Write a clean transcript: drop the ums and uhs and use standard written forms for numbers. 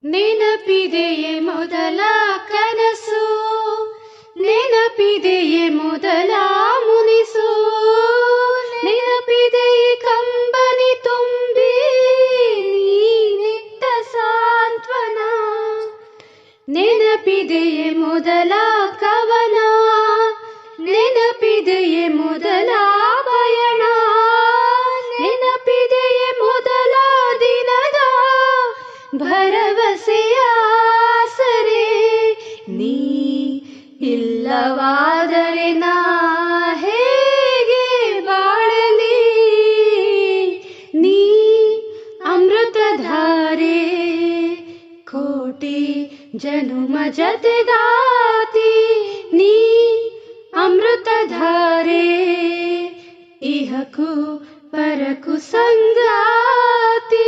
ನೆನಪಿದೆಯೇ ಮೊದಲ ಕನಸು, ನೆನಪಿದೆಯೇ ಮೊದಲ ಮುನಿಸು, ನೆನಪಿದೆಯೇ ಕಂಬನಿ ತುಂಬಿ ನೀನಿಟ್ಟ ಸಾಂತ್ವನ, ನೆನಪಿದೆಯೇ ಮೊದಲ ಕವನ, ನೆನಪಿದೆಯೇ ಮೊದಲ ಪಯಣ, ನೆನಪಿದೆಯೇ ಮೊದಲ ದಿನದ ಭರವಸೆಯ ಸರೆ. ನೀ ಇಲ್ಲವಾದರೆ ನಾ ಹೇಗೆ ಬಾಳಲಿ, ನೀ ಅಮೃತಧಾರೆ ಕೋಟಿ ಜನುಮ ಜತೆಗಾತಿ, ನೀ ಅಮೃತಧಾರೆ ಇಹಕು ಪರಕು ಸಂಗಾತಿ.